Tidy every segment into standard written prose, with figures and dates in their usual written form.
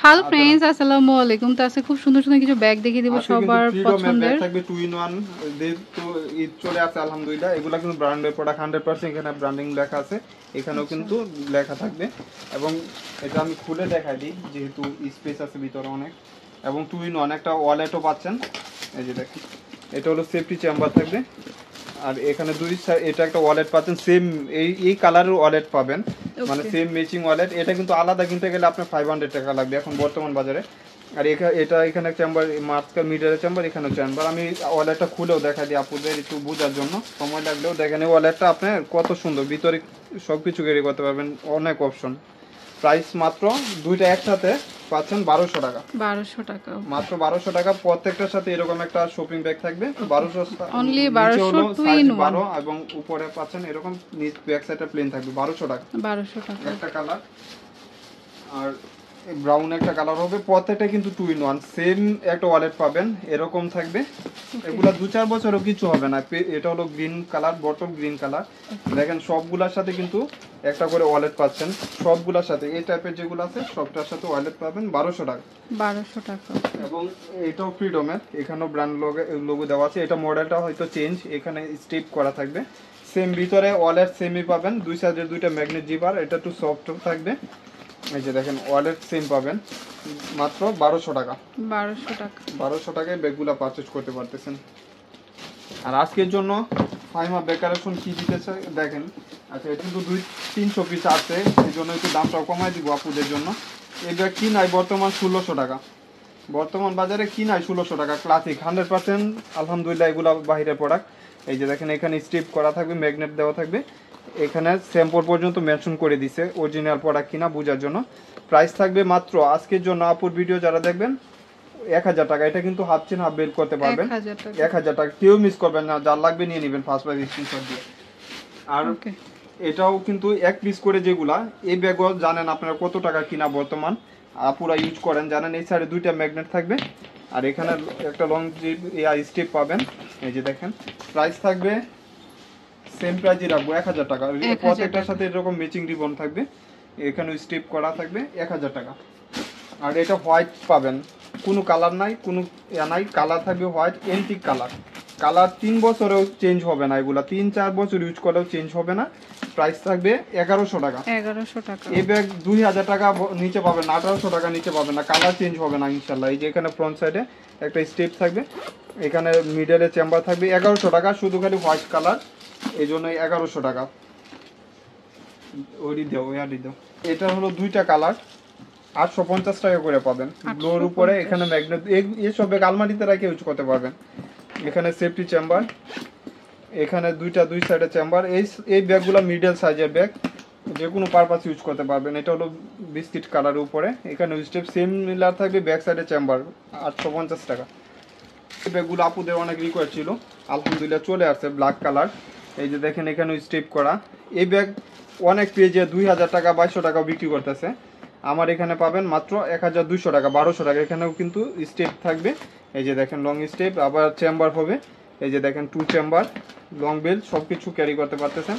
Hello friends আসসালামু আলাইকুম। তো আজকে খুব সুন্দর সুন্দর কিছু ব্যাগ দেখিয়ে দেব সবার পছন্দের। থাকবে 2 in 1 যেহেতু ঈদ চলে আসে আলহামদুলিল্লাহ। এগুলা কিন্তু ব্র্যান্ডের প্রোডাক্ট 100% এখানে ব্র্যান্ডিং লেখা আছে, এখানেও কিন্তু লেখা থাকবে। এবং এটা আমি খুলে দেখাই দিই যেহেতু স্পেস আছে ভিতরে অনেক। এবং 2 in 1 একটা ওয়ালেটও পাচ্ছেন, এই যে দেখেন এটা হলো সেফটি চেম্বার থাকবে। আর এখানে দুই এটা একটা ওয়ালেট পাচ্ছেন, সেম এই কালারের ওয়ালেট পাবেন, মানে সেম ম্যাচিং ওয়ালেট। এটা কিন্তু আলাদা কিনতে গেলে আপনার 500 টাকা লাগবে এখন বর্তমান বাজারে। আর এটা এখানে চেম্বার মাঝখানে মিডলের চেম্বার, এখানে চেম্বার। আমি ওয়ালেটটা খুলেও দেখা দিই আপুদের একটু বোঝার জন্য, সময় লাগলেও দেখেন। এই ওয়ালেটটা আপনার কত সুন্দর, ভিতরে সবকিছু ক্যারি করতে পারবেন, অনেক অপশন। প্রাইস মাত্র দুইটা একসাথে পাচ্ছেন 1200 টাকা। 1200 টাকা, মাত্র 1200 টাকা। প্রত্যেকটার সাথে এরকম একটা শপিং ব্যাগ থাকবে 1200 অনলি 1200 টু ইন 1 এবং উপরে পাচ্ছেন এরকম নিচ ব্যাক সাইডে প্লেন থাকবে 1200 টাকা। 1200 টাকা একটা কালার, আর ব্রাউন একটা কালার হবে। প্রত্যেকটা কিন্তু 2 in 1 সেম একটা ওয়ালেট পাবেন, এরকম থাকবে। এগুলা 2-4 বছরও কিছু হবে না। এটা হলো green colour, bottle green colour. দেখেন সবগুলোর সাথে কিন্তু একটা করে ওয়ালেট পাচ্ছেন, সবগুলোর সাথে এই টাইপের যেগুলো আছে সবটার সাথে ওয়ালেট পাবেন 1200 টাকা। 1200 টাকা। এবং এটাও ফ্রিডমের, এখানেও ব্র্যান্ড লোগো দেওয়া আছে। এটা মডেলটা হয়তো চেঞ্জ, এখানে স্টেপ করা থাকবে। সেম ভিতরে ওয়ালেট সেমই পাবেন, দুই সাইডের দুইটা ম্যাগনেট জিপার, এটা একটু সফট থাকবে। এই যে দেখেন ওয়ালেট সেম পাবেন, মাত্র 1200 টাকা। 1200 টাকা, 1200 টাকায় ব্যাগগুলো পারচেজ করতে পারতেছেন। আর আজকের জন্য ফাইমা ব্যাগ কালেকশন কি দিতেছে দেখেন। আচ্ছা, এটা কিন্তু 200-300 পিস আছে, এই জন্য একটু দামটাও কমাই দিব আপুদের জন্য। এই ব্যাগ কি নাই বর্তমান 1600 টাকা, বর্তমান বাজারে কি নাই 1600 টাকা। ক্লাসিক 100% আলহামদুলিল্লাহ, এগুলো বাইরের প্রোডাক্ট। এই যে দেখেন এখানে স্ট্রিপ করা থাকবে, ম্যাগনেট দেওয়া থাকবে, এখানে স্যাম্পল পর্যন্ত মেনশন করে দিছে অরিজিনাল প্রোডাক্ট কিনা বোঝার জন্য। প্রাইস থাকবে মাত্র আজকের জন্য আপুর ভিডিও যারা দেখবেন 1000 টাকা। এটা কিন্তু হাফ চেন হাফ বেল্ট করতে পারবেন 1000 টাকা। কেউ মিস করবেন না, যার লাগবে নিয়ে নেবেন ফার্স্ট প্রাইস স্ক্রিনশট দিয়ে। আর এটাও কিন্তু এক পিস করে যেগুলা, এই ব্যাগও জানেন আপনারা কত টাকা কিনা বর্তমান, আপুরা ইউজ করেন জানেন। এই সাইডে দুইটা ম্যাগনেট থাকবে, আর এখানে একটা লং স্টেপ পাবেন। এই যে দেখেন প্রাইস থাকবে সেম প্রাইসই রাখবো 1000 টাকা। প্রত্যেকটার সাথে এরকম ম্যাচিং রিবন থাকবে, এখানে স্টেপ করা থাকবে 1000 টাকা। আর এটা হোয়াইট পাবেন, কোনো কালার নাই, কোনো নাই, কালার থাকবে হোয়াইট এন্টিক কালার। কালার 3 বছরেও চেঞ্জ হবে না, এগুলা 3-4 বছর ইউজ করেও চেঞ্জ হবে না। প্রাইস থাকবে 1100 টাকা। 1100 টাকা। এই ব্যাগ 2000 টাকা নিচে পাবেন না, 1800 টাকা নিচে পাবেন না। কালার চেঞ্জ হবে না ইনশাল্লাহ। এই যে এখানে ফ্রন্ট সাইডে একটা স্টেপ থাকবে, এখানে মিডলে চেম্বার থাকবে। 1100 টাকা, শুধু খালি হোয়াইট কালার, এই জন্য 1100 টাকা। ওই দাও, ওই দাও। এটা হলো দুইটা কালার, 850 টাকা করে পাবেন। ব্লোর উপরে এখানে ম্যাগনেট, এইসব ব্যাগ আলমারিতে রেখে ইউজ করতে পারবেন। এখানে সেফটি চেম্বার, এখানে দুই সাইডে চেম্বার। এই ব্যাগগুলো মিডল সাইজের ব্যাগ, যে কোনো পারপাস ইউজ করতে পারবেন। এটা হলো বিস্কিট কালারের উপরে, এখানে স্টেপ সেম মিলার থাকবে, ব্যাক সাইডে চেম্বার। 850 টাকা। এই ব্যাগগুলো আপুদের অনেক রিকোয়ার্ড ছিল, আলহামদুলিল্লাহ চলে আসছে ব্ল্যাক কালার। এই যে দেখেন এখানে স্টেপ করা। এই ব্যাগ অনেক পেজে 2000 টাকা 2200 টাকা বিক্রি করতেছে, আমার এখানে পাবেন মাত্র 1200 টাকা। 1200 টাকা। এখানেও কিন্তু স্টেপ থাকবে, এই যে দেখেন লং স্টেপ, আবার চেম্বার হবে। এই যে দেখেন 2 চেম্বার, লং বেল্ট, সব কিছু ক্যারি করতে পারতেছেন।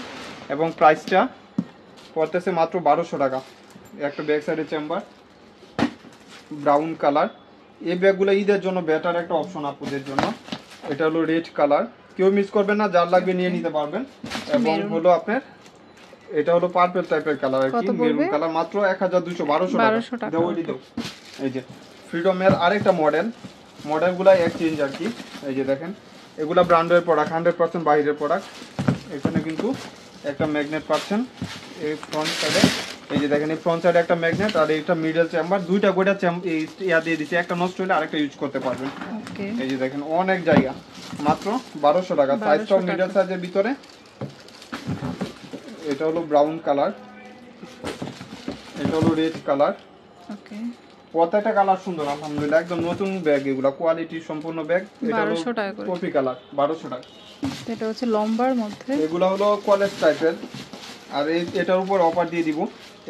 এবং প্রাইসটা পড়তেছে মাত্র 1200 টাকা। একটা ব্যাক সাইডে চেম্বার, ব্রাউন কালার। এই ব্যাগগুলো ঈদের জন্য বেটার একটা অপশন আপুদের জন্য। এটা হলো রেড কালার, কেউ মিস করবেন না, যার লাগবে নিয়ে নিতে পারবেন। এবং হলো আপনার এটা হলো পার্পল টাইপের কালার, আর কি মেরুন কালার। মাত্র 1200 টাকা। এই যে ফ্রিডমের আরেকটা মডেলগুলো এক্সচেঞ্জ আর কি। এই যে দেখেন এগুলা ব্র্যান্ডের প্রোডাক্ট, 100% বাইরের প্রোডাক্ট। এখানে কিন্তু একটা ম্যাগনেট পাচ্ছেন এই ফ্রন্ট সাইডে। এই যে দেখেন এই ফ্রন্ট সাইডে একটা ম্যাগনেট, আর একটা মিডল চেম্বার। দুইটা গোটা ইয়া দিয়ে দিচ্ছে, একটা নষ্ট হলে আরেকটা ইউজ করতে পারবেন। এই যে দেখেন অনেক জায়গা, মাত্র 1200 টাকা। সাইজটাও মিডল সাইজের ভিতরে। এটা হলো ব্রাউন কালার, এটা হলো রেড কালার। ওকে, প্রত্যেকটা কালার সুন্দর আলহামদুলিল্লাহ, একদম নতুন ব্যাগ, এগুলা কোয়ালিটি সম্পূর্ণ ব্যাগ। এটা হলো কফি কালার, 1200 টাকা। এটা হচ্ছে লম্বার মধ্যে, এগুলা হলো কলেজ টাইপের। আর এটার উপর অফার দিয়ে দিব।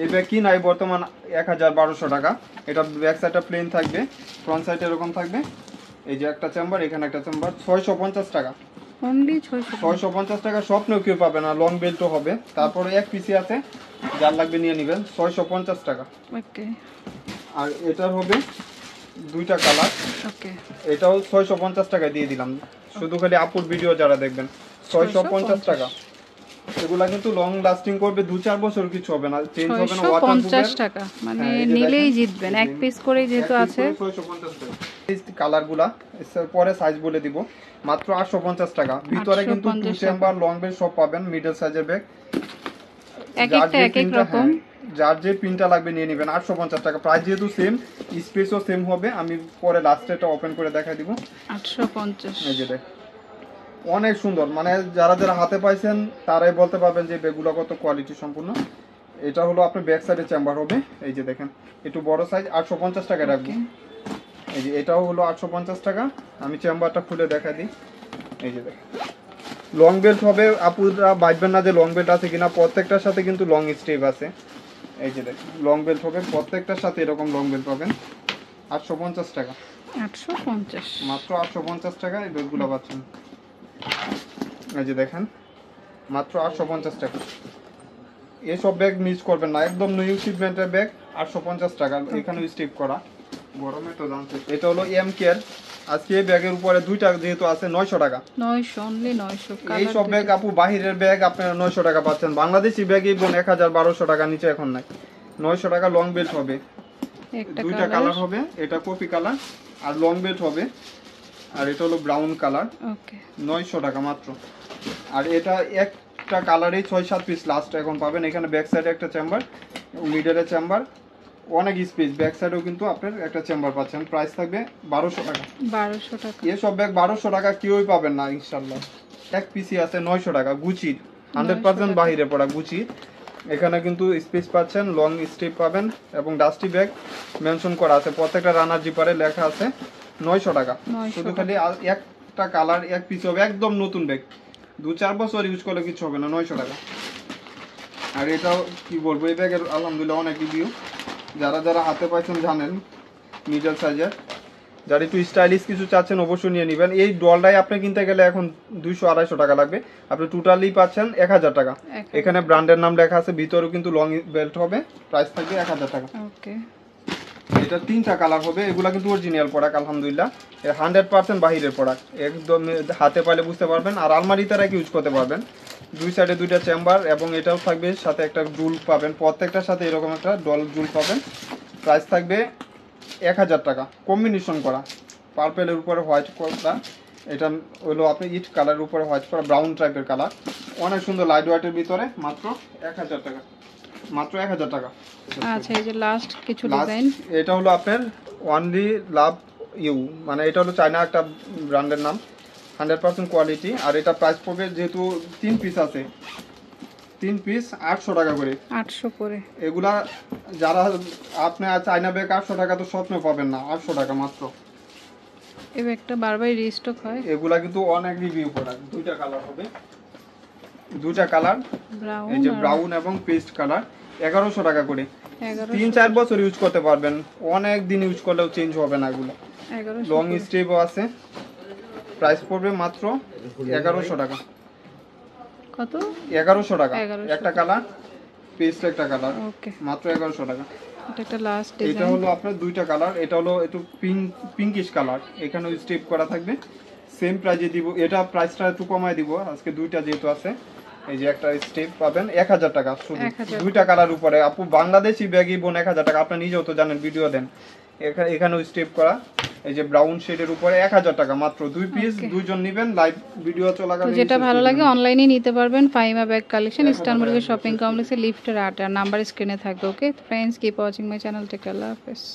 এই ব্যাগ কি নাই বর্তমান 1200 টাকা। এটা ব্যাক সাইডটা প্লেন থাকবে, ফ্রন্ট সাইড এরকম থাকবে। এই যে একটা চেম্বার, এখানে একটা চেম্বার, 650 টাকা। অনলি 650 টাকা। স্বপ্নেও কেউ পাবে না, লং বেল্টও হবে। তারপরে এক পিসি আছে, যার লাগবে নিয়ে নেবেন, 650 টাকা। ওকে। আর এটার হবে দুইটা কালার। ওকে, এটাও 650 টাকায় দিয়ে দিলাম, শুধু খালি আপুর ভিডিও যারা দেখবেন 650 টাকা। এগুলা কিন্তু লং লাস্টিং করবে, 2-4 বছর কিছু হবে না, চেঞ্জ হবে না, ওয়াটারপ্রুফ। 650 টাকা মানে নিলেই জিতবেন, এক পিস করে যেহেতু আছে। 650 টাকা। এই কালারগুলা পরে সাইজ বলে দিব, মাত্র 850 টাকা। ভিতরে কিন্তু 2 চেম্বার লং বেল সব পাবেন, মিডল সাইজের ব্যাগ, এক একটা এক এক রকম। যার যে পিনটা লাগবে নিয়ে নেবেন। 850 টাকা প্রাইস, যেহেতু সেম, স্পেসও সেম হবে। আমি পরে লাস্টেটা ওপেন করে দেখাই দিব। 850, এই যে দেখ, অনেক সুন্দর, মানে যারা যারা হাতে পাইছেন তারাই বলতে পারবেন যে বেগুলো কত কোয়ালিটি সম্পূর্ণ। এটা হলো আপনার ব্যাক সাইডে চেম্বার হবে, এই যে দেখেন একটু বড় সাইজ, 850 টাকা রাখবো। এই যে এটাও হলো 850 টাকা। আমি চেম্বারটা খুলে দেখাই দিই। এই যে দেখেন লং বেল্ট হবে, আপুরা বাজবেন না যে লং বেল্ট আছে কিনা, প্রত্যেকটার সাথে কিন্তু লং স্টেপ আছে। এই যে দেখেন লং বেল্ট হবে, প্রত্যেকটার সাথে এরকম লং বেল্ট পাবেন। 850 টাকা, 850, মাত্র 850 টাকা এই বেগগুলো পাচ্ছেন। এই যে দেখেন মাত্র 850 টাকা। এসব ব্যাগ মিস করবেন না, একদম নিউ শিপমেন্টের ব্যাগ, 850 টাকা। এখানে স্টিপ করা, গরমে তো জানতে। এটা হলো এম কেয়ার। আজকে এই ব্যাগের উপরে দুইটা যেহেতু আছে 900 টাকা। 900, অনলি 900। এই সব ব্যাগ আপু বাহিরের ব্যাগ আপনারা 900 টাকা পাচ্ছেন, বাংলাদেশি ব্যাগ এই 1000-1200 টাকা নিচে এখন নাই। 900 টাকা লং বেল্ট হবে, দুইটা কালার হবে, এটা কফি কালার আর লং বেল্ট হবে। আর এটা হলো ব্রাউন কালার, ওকে, 900 টাকা মাত্র। আর এটা একটা কালারে 6-7 পিস লাস্ট এখন পাবেন। এখানে ব্যাক সাইডে একটা চেম্বার, মিডলে চেম্বার, অনেক স্পেস। ব্যাক সাইডেও কিন্তু আপনার একটা চেম্বার পাচ্ছেন। প্রাইস থাকবে 1200 টাকা। 1200 টাকা। এসব ব্যাগ 1200 টাকা কেউই পাবেন না ইনশাআল্লাহ। এক পিসি আছে 900 টাকা, গুচির 100% বাহিরে পড়া গুচি। এখানে কিন্তু স্পেস পাচ্ছেন, লং স্টেপ পাবেন এবং ডাস্টি ব্যাগ মেনশন করা আছে, প্রত্যেকটা রানার জিপারে লেখা আছে 900 টাকা। শুধু খালি একটা কালার এক পিস হবে, একদম নতুন ব্যাগ, 2-4 বছর ইউজ করলে কিছু হবে না। 900 টাকা। আর এটাও কি বলবো, এই ব্যাগের আলহামদুলিল্লাহ অনেক রিভিউ, যারা যারা হাতে পাইছেন জানেন। মিডল সাইজের, যারা একটু স্টাইলিশ কিছু চাচ্ছেন অবশ্যই নিয়ে নেবেন। এই ডলটাই আপনি কিনতে গেলে এখন 200-250 টাকা লাগবে, আপনি টোটালি পাচ্ছেন 1000 টাকা। এখানে ব্র্যান্ডের নাম লেখা আছে, ভিতরেও কিন্তু লং বেল্ট হবে, প্রাইস থাকবে 1000 টাকা। ওকে, এটা 3টা কালার হবে, এগুলা কিন্তু অরিজিনাল প্রোডাক্ট আলহামদুলিল্লাহ, 100% বাহিরের প্রোডাক্ট, একদম হাতে পাইলে বুঝতে পারবেন। আর আলমারিতে রেখে ইউজ করতে পারবেন। দুই সাইডে দুইটা চেম্বার এবং এটাও থাকবে, সাথে একটা জুল পাবেন, প্রত্যেকটার সাথে এরকম একটা ডল জুল পাবেন। প্রাইস থাকবে 1000 টাকা, কম্বিনেশন করা, পার্পেলের উপরে হোয়াইট করা। এটা হলো আপনি ইট কালারের উপরে হোয়াইট করা, ব্রাউন টাইপের কালার, অনেক সুন্দর, লাইট হোয়াইটের ভিতরে, মাত্র 1000 টাকা, মাত্র 1000 টাকা। আচ্ছা, এই যে লাস্ট কিছু ডিজাইন, এটা হলো আপনার ওয়ানলি লাভ ইউ, মানে এটা হলো চায়না একটা ব্র্যান্ডের নাম, 100% কোয়ালিটি। আর এটা প্রাইস পড়বে, যেহেতু 3 পিস আছে, 3 পিস 800 টাকা করে। 800 করে। এগুলা যারা আপনি চায়না ব্যাগ 800 টাকা তো স্বপ্ন পাবেন না, 800 টাকা মাত্র। এই ব্যাগটা বারবার রিস্টক হয়। এগুলা কিন্তু অনেক রিভিউ প্রোডাক্ট। দুইটা কালার হবে, দুইটা কালার, এই যে ব্রাউন এবং পেস্ট কালার, 1100 টাকা করে। 3-4 বছর ইউজ করতে পারবেন, অনেক দিন ইউজ করলেও চেঞ্জ হবে না এগুলো। লং স্টেপও আছে। প্রাইস পড়বে মাত্র 1100 টাকা। কত? 1100 টাকা। একটা কালার, পেস্ট একটা কালার, ওকে, মাত্র 1100 টাকা। এটা একটা লাস্ট ডিজাইন। এটা হলো আপনার দুইটা কালার, এটা হলো একটু পিঙ্কিশ কালার, এখানে স্টেপ করা থাকবে, সেম প্রাইজে দিব। এটা প্রাইসটা একটু কমায় দিব আজকে, দুইটা যেহেতু আছে। এই যে একটা স্টেপ পাবেন 1000 টাকা শুধু, দুইটা কালার উপরে। আপু বাংলাদেশি ব্যাগই বোন 1000 টাকা, আপনি নিজেও তো জানেন, ভিডিও দেন। এখানেও স্টেপ করা, এই যে ব্রাউন শেডের উপরে 1000 টাকা মাত্র। 2 পিস, দুইজন নেবেন, লাইভ ভিডিও চলাকালীন। যেটা ভালো লাগে অনলাইনে নিতে পারবেন। ফাইমা bag collection, eastern Mallika shopping কমপ্লেক্সে, লিফটের 8 আর নাম্বার স্ক্রিনে থাকবে। Okay friends, keep watching my channel, take care, আল্লাহ হাফেজ।